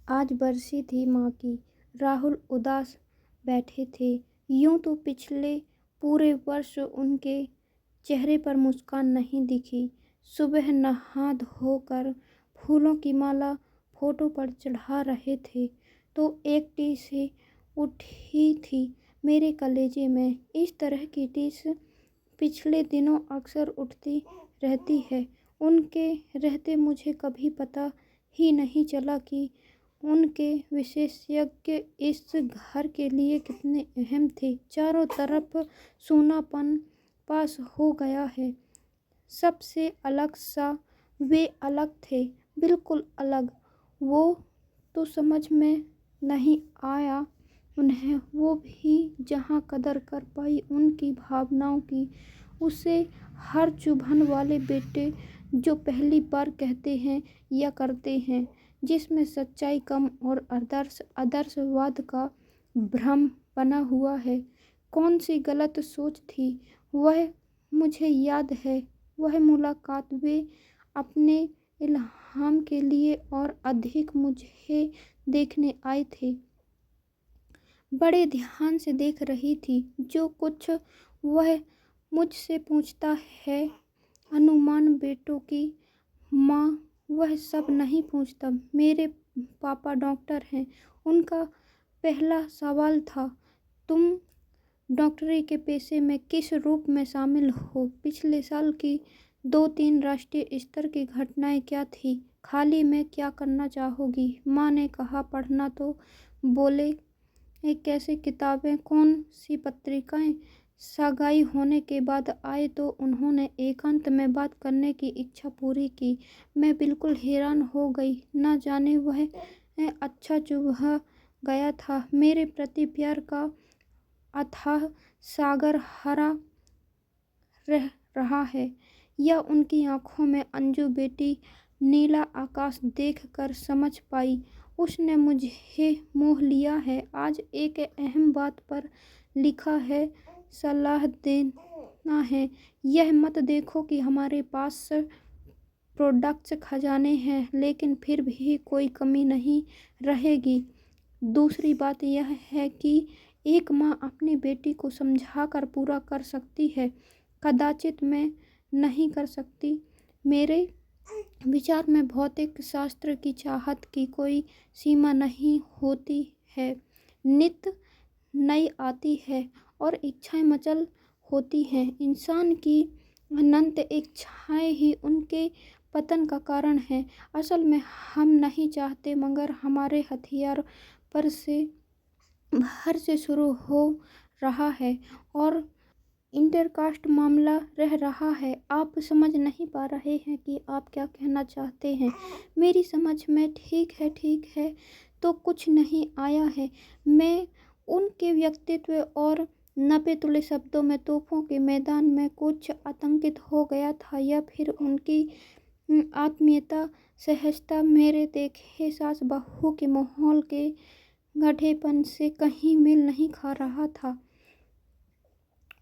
आज बरसी थी माँ की। राहुल उदास बैठे थे। यूं तो पिछले पूरे वर्ष उनके चेहरे पर मुस्कान नहीं दिखी। सुबह नहा धोकर फूलों की माला फोटो पर चढ़ा रहे थे तो एक टीस उठी थी मेरे कलेजे में। इस तरह की टीस पिछले दिनों अक्सर उठती रहती है। उनके रहते मुझे कभी पता ही नहीं चला कि उनके विशेषज्ञ इस घर के लिए कितने अहम थे। चारों तरफ सूनापन पास हो गया है। सबसे अलग सा वे अलग थे, बिल्कुल अलग। वो तो समझ में नहीं आया उन्हें। वो भी जहाँ कदर कर पाई उनकी भावनाओं की, उसे हर चुभन वाले बेटे जो पहली बार कहते हैं या करते हैं, जिसमें सच्चाई कम और आदर्शवाद का भ्रम बना हुआ है। कौन सी गलत सोच थी वह मुझे याद है। वह मुलाकात वे अपने इल्हाम के लिए और अधिक मुझे देखने आए थे। बड़े ध्यान से देख रही थी। जो कुछ वह मुझसे पूछता है अनुमान बेटों की माँ वह सब नहीं पूछता। मेरे पापा डॉक्टर हैं। उनका पहला सवाल था, तुम डॉक्टरी के पेशे में किस रूप में शामिल हो? पिछले साल की 2-3 राष्ट्रीय स्तर की घटनाएं क्या थी? खाली में क्या करना चाहोगी? माँ ने कहा, पढ़ना। तो बोले, कैसे किताबें, कौन सी पत्रिकाएं? सगाई होने के बाद आए तो उन्होंने एकांत में बात करने की इच्छा पूरी की। मैं बिल्कुल हैरान हो गई। न जाने वह अच्छा चुभ गया था। मेरे प्रति प्यार का अथाह सागर हरा रह रहा है, या उनकी आंखों में अंजू बेटी नीला आकाश देखकर समझ पाई उसने मुझे मोह लिया है। आज एक अहम बात पर लिखा है, सलाह देना है। यह मत देखो कि हमारे पास प्रोडक्ट्स खजाने हैं, लेकिन फिर भी कोई कमी नहीं रहेगी। दूसरी बात यह है कि एक माँ अपनी बेटी को समझाकर पूरा कर सकती है, कदाचित मैं नहीं कर सकती। मेरे विचार में भौतिक शास्त्र की चाहत की कोई सीमा नहीं होती है। नित नई आती है और इच्छाएं मचल होती हैं। इंसान की अनंत इच्छाएं ही उनके पतन का कारण है। असल में हम नहीं चाहते, मगर हमारे हथियार पर से बाहर से शुरू हो रहा है और इंटरकास्ट मामला रह रहा है। आप समझ नहीं पा रहे हैं कि आप क्या कहना चाहते हैं। मेरी समझ में ठीक है तो कुछ नहीं आया है। मैं उनके व्यक्तित्व और नपे तुले शब्दों में तोपों के मैदान में कुछ आतंकित हो गया था, या फिर उनकी आत्मीयता, सहजता मेरे देखे सास बहू के माहौल के गढ़ेपन से कहीं मेल नहीं खा रहा था।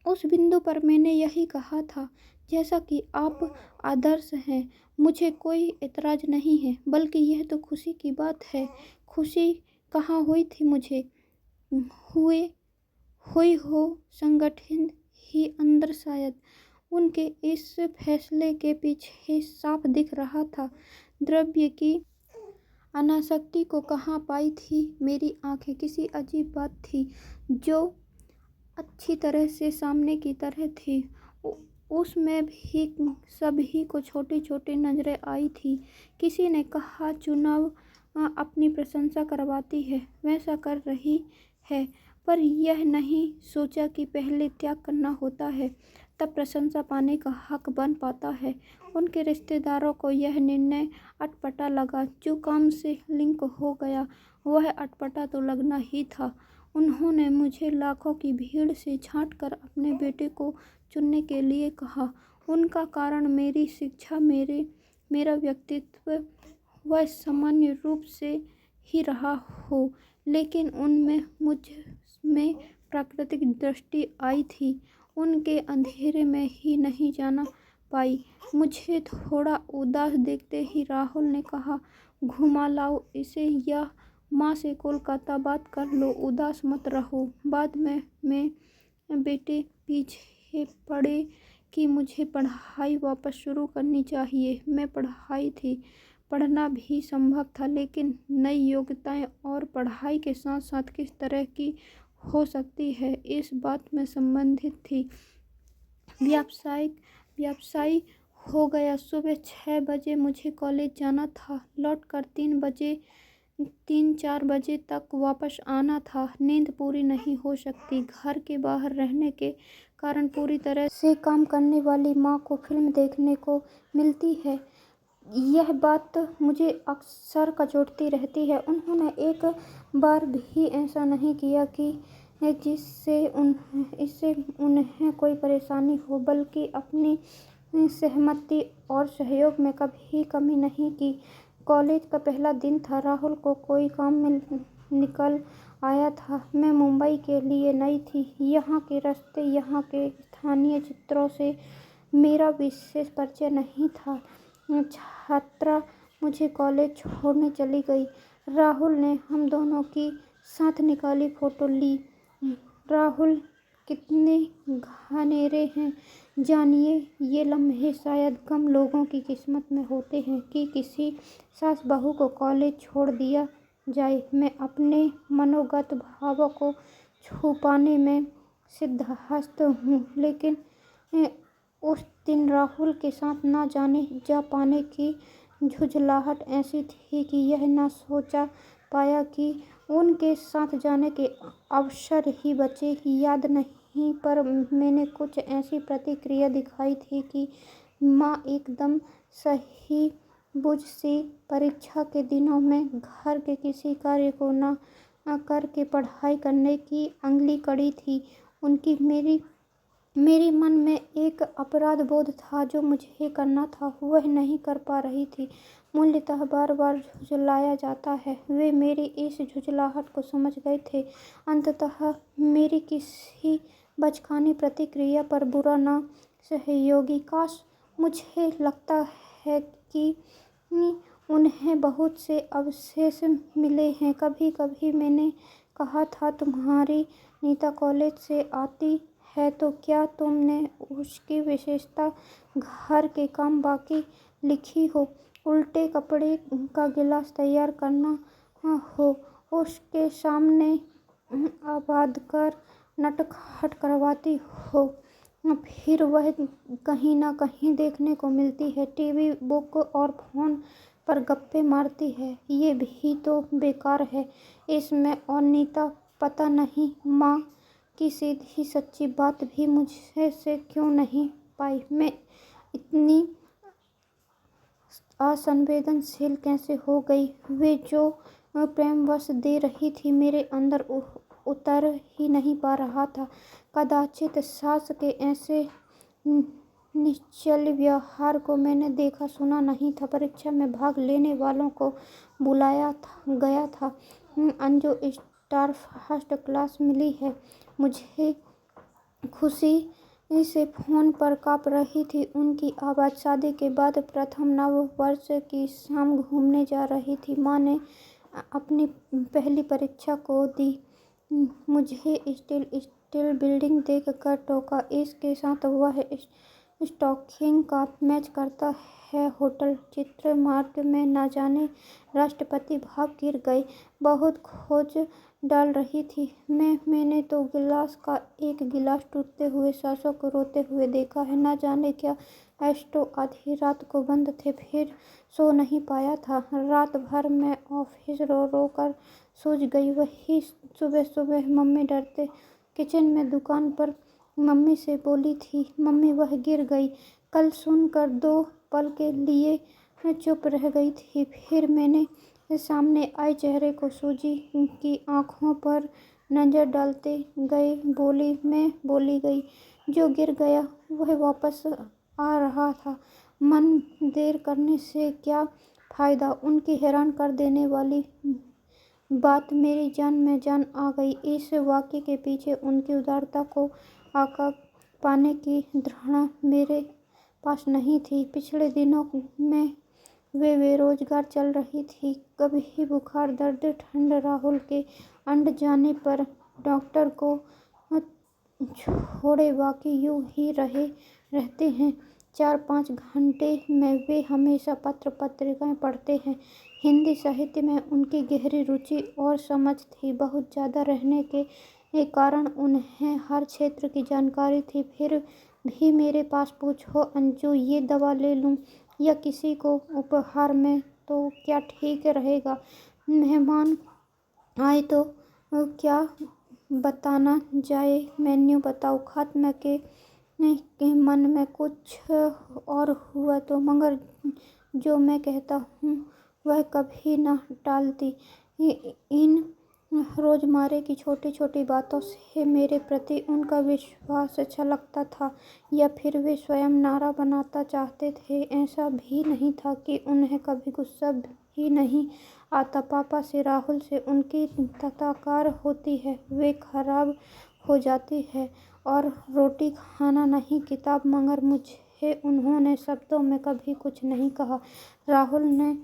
उस बिंदु पर मैंने यही कहा था, जैसा कि आप आदर्श हैं, मुझे कोई एतराज नहीं है, बल्कि यह तो खुशी की बात है। खुशी कहाँ हुई थी मुझे? हुई हो संगठित ही अंदर शायद। उनके इस फैसले के पीछे साफ दिख रहा था। द्रव्य की अनासक्ति को कहाँ पाई थी मेरी आंखें? किसी अजीब बात थी जो अच्छी तरह से सामने की तरह थी। उसमें भी सभी को छोटी छोटी नजरें आई थी। किसी ने कहा, चुनाव अपनी प्रशंसा करवाती है, वैसा कर रही है, पर यह नहीं सोचा कि पहले त्याग करना होता है, तब प्रशंसा पाने का हक बन पाता है। उनके रिश्तेदारों को यह निर्णय अटपटा लगा। जो काम से लिंक हो गया वह अटपटा तो लगना ही था। उन्होंने मुझे लाखों की भीड़ से छांटकर अपने बेटे को चुनने के लिए कहा। उनका कारण मेरी शिक्षा, मेरा व्यक्तित्व वह सामान्य रूप से ही रहा हो, लेकिन उनमें मुझ में प्राकृतिक दृष्टि आई थी। उनके अंधेरे में ही नहीं जाना पाई। मुझे थोड़ा उदास देखते ही राहुल ने कहा, घुमा लाओ इसे, या माँ से कोलकाता बात कर लो, उदास मत रहो। बाद में मैं बेटे पीछे पड़े कि मुझे पढ़ाई वापस शुरू करनी चाहिए। मैं पढ़ाई थी, पढ़ना भी संभव था, लेकिन नई योग्यताएं और पढ़ाई के साथ साथ किस तरह की हो सकती है, इस बात में संबंधित थी। व्यवसाय हो गया। सुबह 6 बजे मुझे कॉलेज जाना था, लौटकर 3-4 बजे तक वापस आना था। नींद पूरी नहीं हो सकती। घर के बाहर रहने के कारण पूरी तरह से काम करने वाली माँ को फिल्म देखने को मिलती है, यह बात मुझे अक्सर कचोटती रहती है। उन्होंने एक बार भी ऐसा नहीं किया कि इससे उन्हें कोई परेशानी हो, बल्कि अपनी सहमति और सहयोग में कभी कमी नहीं की। कॉलेज का पहला दिन था। राहुल को कोई काम में निकल आया था। मैं मुंबई के लिए नई थी। यहाँ के रास्ते, यहाँ के स्थानीय चित्रों से मेरा विशेष परिचय नहीं था। छात्रा मुझे कॉलेज छोड़ने चली गई। राहुल ने हम दोनों की साथ निकाली फोटो ली। राहुल कितने घनेरे हैं। जानिए, ये लम्हे शायद कम लोगों की किस्मत में होते हैं कि किसी सास बहू को कॉलेज छोड़ दिया जाए। मैं अपने मनोगत भावों को छुपाने में सिद्धहस्त हूँ, लेकिन उस दिन राहुल के साथ ना जाने जा पाने की झुंझलाहट ऐसी थी कि यह ना सोचा पाया कि उनके साथ जाने के अवसर ही बचे। याद नहीं, पर मैंने कुछ ऐसी प्रतिक्रिया दिखाई थी कि माँ एकदम सही बुझ सी परीक्षा के दिनों में घर के किसी कार्य को ना करके पढ़ाई करने की अगली कड़ी थी उनकी। मेरी मन में एक अपराध बोध था जो मुझे करना था, वह नहीं कर पा रही थी। मूलतः बार बार झुझलाया जाता है। वे मेरी इस झुझलाहट को समझ गए थे। अंततः मेरी किसी बचकानी प्रतिक्रिया पर बुरा ना सहयोगी। काश, मुझे लगता है कि उन्हें बहुत से अवशेष मिले हैं। कभी कभी मैंने कहा था, तुम्हारी नीता कॉलेज से आती है तो क्या तुमने उसकी विशेषता घर के काम बाकी लिखी हो, उल्टे कपड़े का गिलास तैयार करना हो, उसके सामने आबाद कर नटखट करवाती हो, फिर वह कहीं ना कहीं देखने को मिलती है, टीवी, बुक और फोन पर गप्पे मारती है। ये भी तो बेकार है इसमें। और नीता, पता नहीं माँ की सीधी सच्ची बात भी मुझे से क्यों नहीं पाई। मैं इतनी असंवेदनशील कैसे हो गई। वे जो प्रेमवश दे रही थी, मेरे अंदर उतर ही नहीं पा रहा था। कदाचित सास के ऐसे निश्चल व्यवहार को मैंने देखा सुना नहीं था। परीक्षा में भाग लेने वालों को बुलाया गया था। अंजू स्टार फर्स्ट क्लास मिली है। मुझे खुशी से फोन पर काँप रही थी उनकी आवाज़। शादी के बाद प्रथम नव वर्ष की शाम घूमने जा रही थी। माँ ने अपनी पहली परीक्षा को दी। मुझे स्टील बिल्डिंग देख कर टोका। इसके साथ वह स्टॉकिंग का मैच करता है। होटल चित्रमार्ग में न जाने राष्ट्रपति भाव गिर गए। बहुत खोज डाल रही थी। मैंने तो गिलास का एक गिलास टूटते हुए, सासों को रोते हुए देखा है। न जाने क्या स्टोव आधी रात को बंद थे, फिर सो नहीं पाया था। रात भर मैं ऑफिस रो रो कर सूझ गई। वही सुबह सुबह मम्मी डरते किचन में दुकान पर मम्मी से बोली थी, मम्मी वह गिर गई। कल सुनकर 2 पल के लिए चुप रह गई थी। फिर मैंने सामने आए चेहरे को सूजी की आंखों पर नजर डालते गए मैं बोली गई, जो गिर गया वह वापस आ रहा था। मन देर करने से क्या फायदा। उनकी हैरान कर देने वाली बात मेरी जान में जान आ गई। इस वाक्य के पीछे उनकी उदारता को आका पाने की धारणा मेरे पास नहीं थी। पिछले दिनों में वे बेरोजगार चल रही थी। कभी बुखार, दर्द, ठंड। राहुल के अंड जाने पर डॉक्टर को छोड़े बाकी यूं ही रहते हैं। 4-5 घंटे में वे हमेशा पत्र पत्रिकाएं पढ़ते हैं। हिंदी साहित्य में उनकी गहरी रुचि और समझ थी। बहुत ज़्यादा रहने के कारण उन्हें हर क्षेत्र की जानकारी थी। फिर भी मेरे पास पूछो अंजू, ये दवा ले लूं या किसी को उपहार में, तो क्या ठीक रहेगा? मेहमान आए तो क्या बताना जाए? मेन्यू बताओ। खत्म के मन में कुछ और हुआ तो, मगर जो मैं कहता हूँ वह कभी न टालती। इन रोजमर्रा की छोटी छोटी बातों से मेरे प्रति उनका विश्वास छलकता था, या फिर वे स्वयं नारा बनाना चाहते थे। ऐसा भी नहीं था कि उन्हें कभी गुस्सा भी नहीं आता। पापा से, राहुल से उनकी तकरार होती है, वे खराब हो जाती है, और रोटी खाना नहीं किताब, मगर मुझे उन्होंने शब्दों में कभी कुछ नहीं कहा। राहुल ने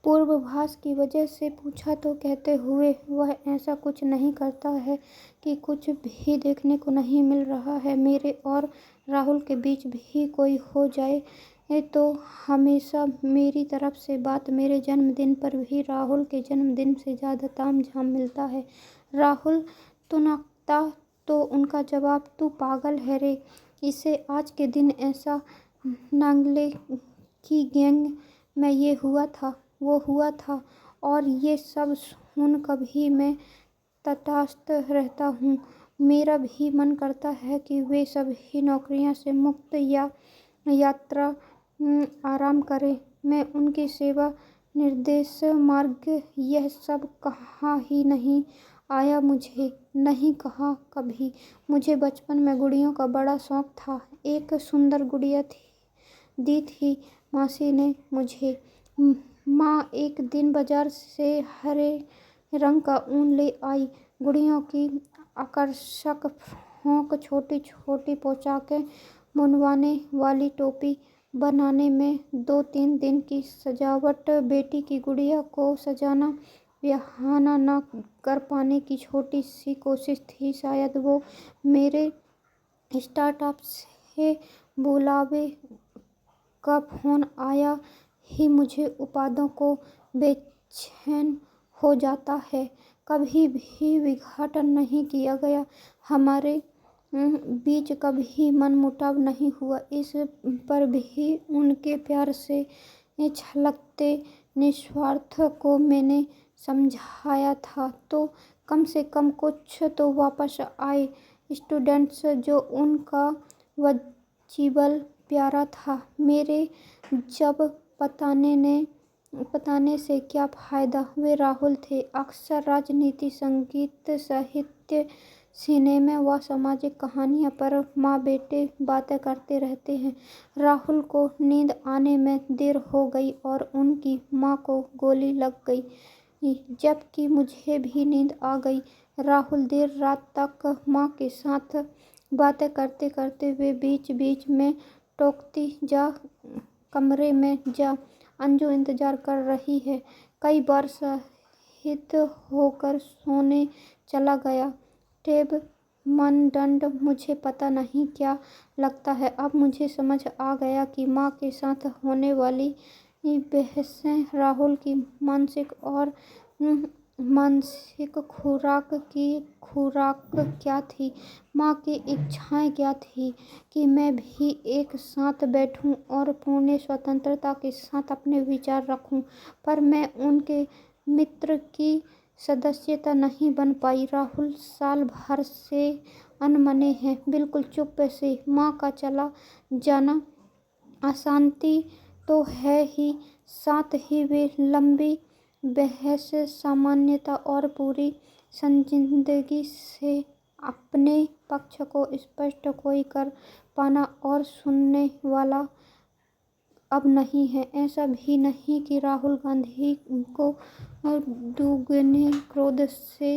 पूर्वाभास की वजह से पूछा तो कहते हुए, वह ऐसा कुछ नहीं करता है कि कुछ भी देखने को नहीं मिल रहा है। मेरे और राहुल के बीच भी कोई हो जाए तो हमेशा मेरी तरफ से बात। मेरे जन्मदिन पर भी राहुल के जन्मदिन से ज़्यादा तामझाम मिलता है। राहुल तुनकता तो उनका जवाब, तू पागल है रे, इसे आज के दिन ऐसा नांगले की गैंग में ये हुआ था, वो हुआ था, और ये सब सुन कभी मैं तटस्थ रहता हूँ। मेरा भी मन करता है कि वे सभी नौकरियों से मुक्त या यात्रा आराम करें। मैं उनकी सेवा, निर्देश, मार्ग, यह सब कहा ही नहीं आया मुझे। नहीं कहा कभी। मुझे बचपन में गुड़ियों का बड़ा शौक था। एक सुंदर गुड़िया दी थी मासी ने मुझे। माँ एक दिन बाजार से हरे रंग का ऊन ले आई। गुड़ियों की आकर्षक फ्रॉक, छोटी छोटी पोशाकें, बुनवाने वाली टोपी बनाने में 2-3 दिन की सजावट। बेटी की गुड़िया को सजाना, बिहाना न कर पाने की छोटी सी कोशिश थी। शायद वो मेरे स्टार्टअप से बुलावे का फोन आया ही मुझे उत्पादों को बेचैन हो जाता है। कभी भी विघटन नहीं किया गया। हमारे बीच कभी मनमुटाव नहीं हुआ। इस पर भी उनके प्यार से छलकते निस्वार्थ को मैंने समझाया था, तो कम से कम कुछ तो वापस आए। स्टूडेंट्स, जो उनका वजीबल प्यारा था। मेरे जब बताने से क्या फ़ायदा? वे राहुल थे। अक्सर राजनीति, संगीत, साहित्य, सिनेमा व सामाजिक कहानियों पर माँ बेटे बातें करते रहते हैं। राहुल को नींद आने में देर हो गई और उनकी माँ को गोली लग गई, जबकि मुझे भी नींद आ गई। राहुल देर रात तक माँ के साथ बातें करते करते वे बीच बीच में टोकती, जा कमरे में जा, अंजू इंतजार कर रही है। कई बार शाहिद होकर सोने चला गया। टेब मानदंड मुझे पता नहीं क्या लगता है। अब मुझे समझ आ गया कि माँ के साथ होने वाली बहसें राहुल की मानसिक खुराक क्या थी, माँ की इच्छाएं क्या थी कि मैं भी एक साथ बैठूं और पूर्ण स्वतंत्रता के साथ अपने विचार रखूं, पर मैं उनके मित्र की सदस्यता नहीं बन पाई। राहुल साल भर से अनमने हैं, बिल्कुल चुप से। माँ का चला जाना अशांति तो है ही, साथ ही वे लंबी बहस, सामान्यता और पूरी संजीदगी से अपने पक्ष को स्पष्ट कोई कर पाना और सुनने वाला अब नहीं है। ऐसा भी नहीं कि राहुल गांधी को दुगने क्रोध से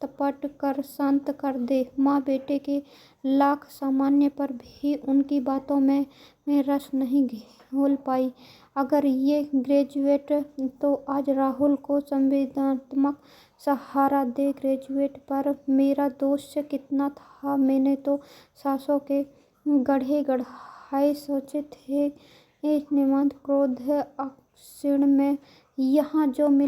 तपट कर शांत कर दे। माँ बेटे के लाख सामान्य पर भी उनकी बातों में रस नहीं घोल पाई। अगर ये ग्रेजुएट तो आज राहुल को संवेदनात्मक सहारा दे। ग्रेजुएट पर मेरा दोष कितना था, मैंने तो सासों के गढ़े गढ़ाए सोचे थे। निमंत क्रोध क्षण में यहाँ जो मिल